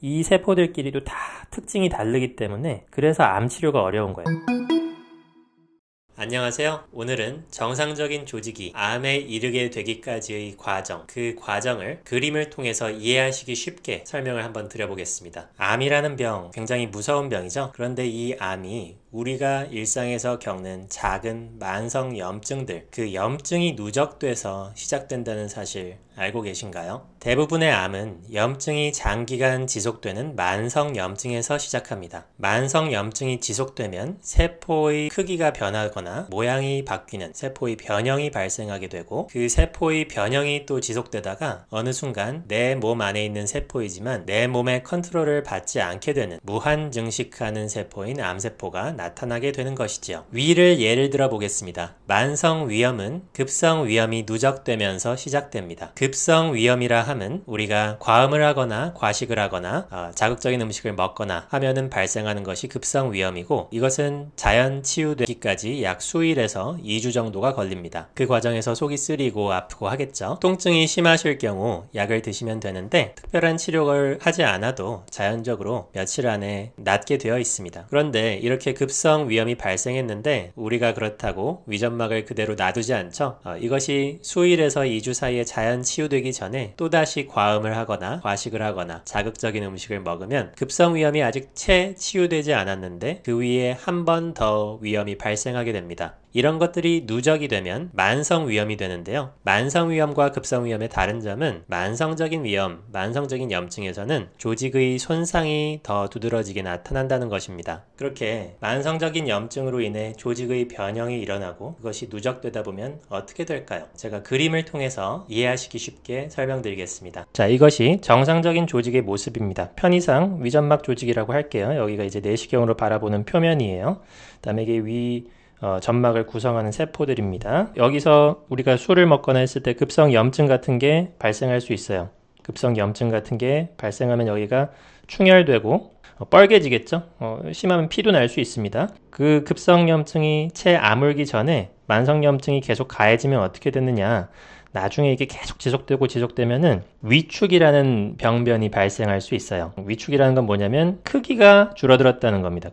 이 세포들끼리도 다 특징이 다르기 때문에 그래서 암 치료가 어려운 거예요. 안녕하세요. 오늘은 정상적인 조직이 암에 이르게 되기까지의 과정, 그 과정을 그림을 통해서 이해하시기 쉽게 설명을 한번 드려보겠습니다. 암이라는 병, 굉장히 무서운 병이죠. 그런데 이 암이 우리가 일상에서 겪는 작은 만성 염증들, 그 염증이 누적돼서 시작된다는 사실 알고 계신가요? 대부분의 암은 염증이 장기간 지속되는 만성 염증에서 시작합니다. 만성 염증이 지속되면 세포의 크기가 변하거나 모양이 바뀌는 세포의 변형이 발생하게 되고, 그 세포의 변형이 또 지속되다가 어느 순간 내 몸 안에 있는 세포이지만 내 몸의 컨트롤을 받지 않게 되는 무한 증식하는 세포인 암세포가 나타나게 되는 것이지요. 위를 예를 들어 보겠습니다. 만성 위염은 급성 위염이 누적되면서 시작됩니다. 급성 위염이라 함은 우리가 과음을 하거나 과식을 하거나 자극적인 음식을 먹거나 하면은 발생하는 것이 급성 위염이고, 이것은 자연 치유되기까지 약 수일에서 2주 정도가 걸립니다. 그 과정에서 속이 쓰리고 아프고 하겠죠. 통증이 심하실 경우 약을 드시면 되는데, 특별한 치료를 하지 않아도 자연적으로 며칠 안에 낫게 되어 있습니다. 그런데 이렇게 급성 위염이 발생했는데 우리가 그렇다고 위점막을 그대로 놔두지 않죠. 이것이 수일에서 2주 사이에 자연 치유되기 전에 또다시 과음을 하거나 과식을 하거나 자극적인 음식을 먹으면 급성 위염이 아직 채 치유되지 않았는데 그 위에 한 번 더 위염이 발생하게 됩니다. 이런 것들이 누적이 되면 만성 위염이 되는데요. 만성 위염과 급성 위염의 다른 점은, 만성적인 위염, 만성적인 염증에서는 조직의 손상이 더 두드러지게 나타난다는 것입니다. 그렇게 만성적인 염증으로 인해 조직의 변형이 일어나고 그것이 누적되다 보면 어떻게 될까요? 제가 그림을 통해서 이해하시기 쉽게 설명드리겠습니다. 자, 이것이 정상적인 조직의 모습입니다. 편의상 위점막 조직이라고 할게요. 여기가 이제 내시경으로 바라보는 표면이에요. 그다음에 이게 점막을 구성하는 세포들입니다. 여기서 우리가 술을 먹거나 했을 때 급성 염증 같은 게 발생할 수 있어요. 급성 염증 같은 게 발생하면 여기가 충혈되고 뻘개지겠죠. 심하면 피도 날 수 있습니다. 그 급성 염증이 채 아물기 전에 만성 염증이 계속 가해지면 어떻게 되느냐, 나중에 이게 계속 지속되면은 위축이라는 병변이 발생할 수 있어요. 위축이라는 건 뭐냐면 크기가 줄어들었다는 겁니다.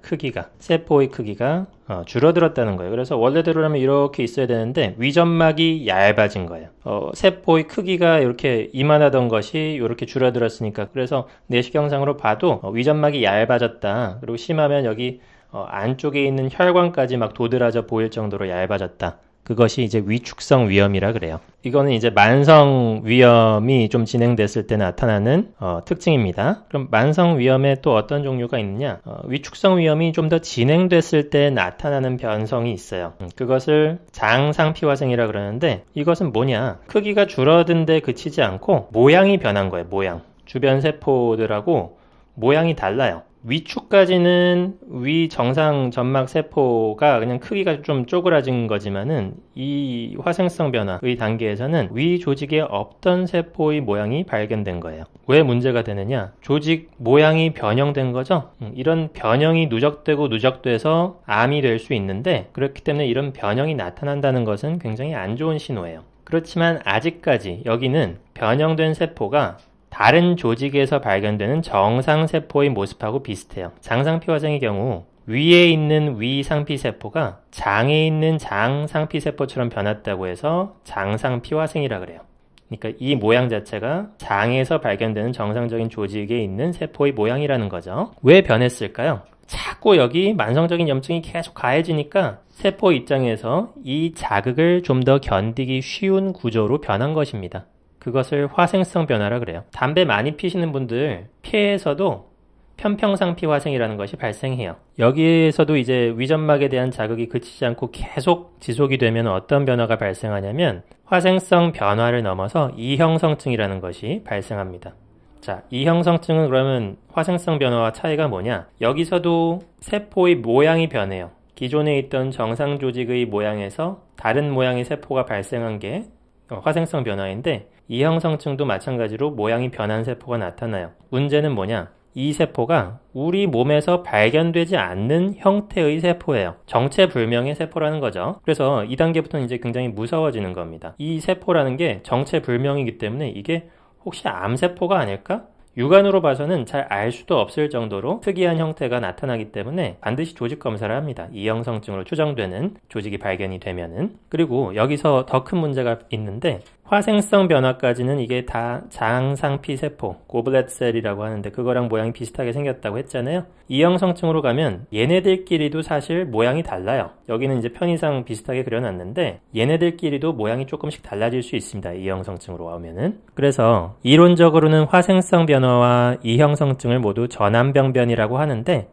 세포의 크기가 줄어들었다는 거예요. 그래서 원래대로라면 이렇게 있어야 되는데 위점막이 얇아진 거예요. 세포의 크기가 이렇게 이만하던 것이 이렇게 줄어들었으니까, 그래서 내시경상으로 봐도 위점막이 얇아졌다. 그리고 심하면 여기 안쪽에 있는 혈관까지 막 도드라져 보일 정도로 얇아졌다. 그것이 이제 위축성 위염이라 그래요. 이거는 이제 만성 위염이 좀 진행됐을 때 나타나는 특징입니다. 그럼 만성 위염에 또 어떤 종류가 있느냐? 위축성 위염이 좀 더 진행됐을 때 나타나는 변성이 있어요. 그것을 장상피화생이라 그러는데, 이것은 뭐냐? 크기가 줄어든 데 그치지 않고 모양이 변한 거예요. 모양. 주변 세포들하고 모양이 달라요. 위축까지는 위 정상 점막 세포가 그냥 크기가 좀 쪼그라진 거지만은, 이 화생성 변화의 단계에서는 위 조직에 없던 세포의 모양이 발견된 거예요. 왜 문제가 되느냐? 조직 모양이 변형된 거죠. 이런 변형이 누적돼서 암이 될 수 있는데, 그렇기 때문에 이런 변형이 나타난다는 것은 굉장히 안 좋은 신호예요. 그렇지만 아직까지 여기는 변형된 세포가 다른 조직에서 발견되는 정상세포의 모습하고 비슷해요. 장상피화생의 경우 위에 있는 위상피세포가 장에 있는 장상피세포처럼 변했다고 해서 장상피화생이라 그래요. 그러니까 이 모양 자체가 장에서 발견되는 정상적인 조직에 있는 세포의 모양이라는 거죠. 왜 변했을까요? 자꾸 여기 만성적인 염증이 계속 가해지니까 세포 입장에서 이 자극을 좀 더 견디기 쉬운 구조로 변한 것입니다. 그것을 화생성 변화라 그래요. 담배 많이 피시는 분들 폐에서도 편평상피화생이라는 것이 발생해요. 여기에서도 이제 위점막에 대한 자극이 그치지 않고 계속 지속이 되면 어떤 변화가 발생하냐면 화생성 변화를 넘어서 이형성증이라는 것이 발생합니다. 자, 이형성증은 그러면 화생성 변화와 차이가 뭐냐? 여기서도 세포의 모양이 변해요. 기존에 있던 정상 조직의 모양에서 다른 모양의 세포가 발생한 게 화생성 변화인데, 이형성증도 마찬가지로 모양이 변한 세포가 나타나요. 문제는 뭐냐? 이 세포가 우리 몸에서 발견되지 않는 형태의 세포예요. 정체불명의 세포라는 거죠. 그래서 2단계부터는 이제 굉장히 무서워지는 겁니다. 이 세포라는 게 정체불명이기 때문에 이게 혹시 암세포가 아닐까? 육안으로 봐서는 잘 알 수도 없을 정도로 특이한 형태가 나타나기 때문에 반드시 조직 검사를 합니다. 이형성증으로 추정되는 조직이 발견이 되면은. 그리고 여기서 더 큰 문제가 있는데 화생성 변화까지는 이게 다 장상피세포, 고블렛셀이라고 하는데 그거랑 모양이 비슷하게 생겼다고 했잖아요. 이형성증으로 가면 얘네들끼리도 사실 모양이 달라요. 여기는 이제 편의상 비슷하게 그려놨는데 얘네들끼리도 모양이 조금씩 달라질 수 있습니다. 이형성증으로 오면은. 그래서 이론적으로는 화생성 변화와 이형성증을 모두 전암병변이라고 하는데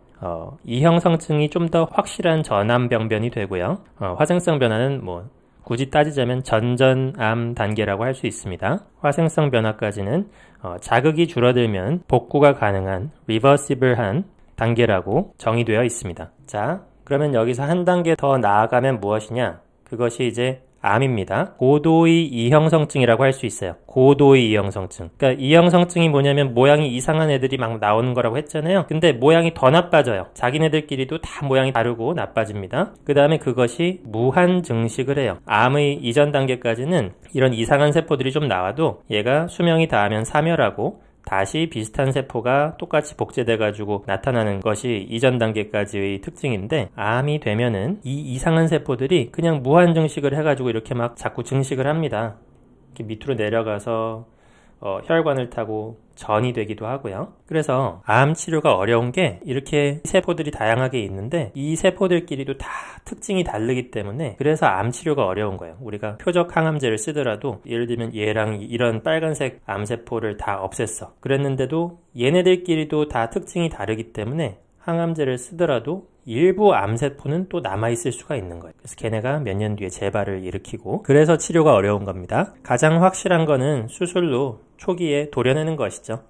이형성증이 좀 더 확실한 전암병변이 되고요. 화생성 변화는 굳이 따지자면 전전암 단계라고 할 수 있습니다. 화생성 변화까지는 자극이 줄어들면 복구가 가능한 리버시블한 단계라고 정의되어 있습니다. 자, 그러면 여기서 한 단계 더 나아가면 무엇이냐? 그것이 이제 암입니다. 고도의 이형성증이라고 할 수 있어요. 고도의 이형성증. 그러니까 이형성증이 뭐냐면 모양이 이상한 애들이 막 나오는 거라고 했잖아요. 근데 모양이 더 나빠져요. 자기네들끼리도 다 모양이 다르고 나빠집니다. 그 다음에 그것이 무한 증식을 해요. 암의 이전 단계까지는 이런 이상한 세포들이 좀 나와도 얘가 수명이 닿으면 사멸하고 다시 비슷한 세포가 똑같이 복제돼가지고 나타나는 것이 이전 단계까지의 특징인데 암이 되면은 이 이상한 세포들이 그냥 무한 증식을 해가지고 이렇게 막 자꾸 증식을 합니다. 이렇게 밑으로 내려가서 혈관을 타고 전이 되기도 하고요. 그래서 암 치료가 어려운 게 이렇게 세포들이 다양하게 있는데 이 세포들끼리도 다 특징이 다르기 때문에 그래서 암 치료가 어려운 거예요. 우리가 표적 항암제를 쓰더라도 예를 들면 얘랑 이런 빨간색 암세포를 다 없앴어. 그랬는데도 얘네들끼리도 다 특징이 다르기 때문에 항암제를 쓰더라도 일부 암세포는 또 남아있을 수가 있는 거예요. 그래서 걔네가 몇 년 뒤에 재발을 일으키고 그래서 치료가 어려운 겁니다. 가장 확실한 거는 수술로 초기에 도려내는 것이죠.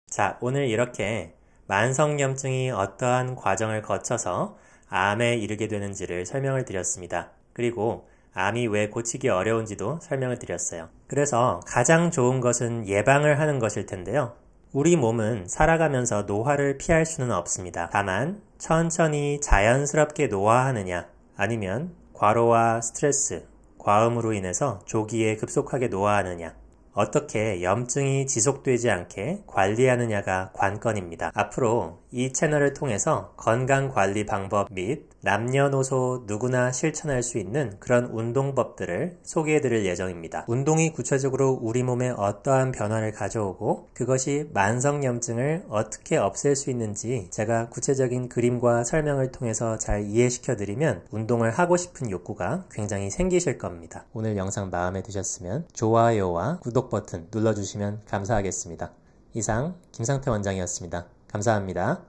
자, 오늘 이렇게 만성염증이 어떠한 과정을 거쳐서 암에 이르게 되는지를 설명을 드렸습니다. 그리고 암이 왜 고치기 어려운지도 설명을 드렸어요. 그래서 가장 좋은 것은 예방을 하는 것일 텐데요. 우리 몸은 살아가면서 노화를 피할 수는 없습니다. 다만 천천히 자연스럽게 노화하느냐 아니면 과로와 스트레스, 과음으로 인해서 조기에 급속하게 노화하느냐 어떻게 염증이 지속되지 않게 관리하느냐가 관건입니다. 앞으로 이 채널을 통해서 건강관리 방법 및 남녀노소 누구나 실천할 수 있는 그런 운동법들을 소개해드릴 예정입니다. 운동이 구체적으로 우리 몸에 어떠한 변화를 가져오고 그것이 만성염증을 어떻게 없앨 수 있는지 제가 구체적인 그림과 설명을 통해서 잘 이해시켜드리면 운동을 하고 싶은 욕구가 굉장히 생기실 겁니다. 오늘 영상 마음에 드셨으면 좋아요와 구독 버튼 눌러주시면 감사하겠습니다. 이상 김상태 원장이었습니다. 감사합니다.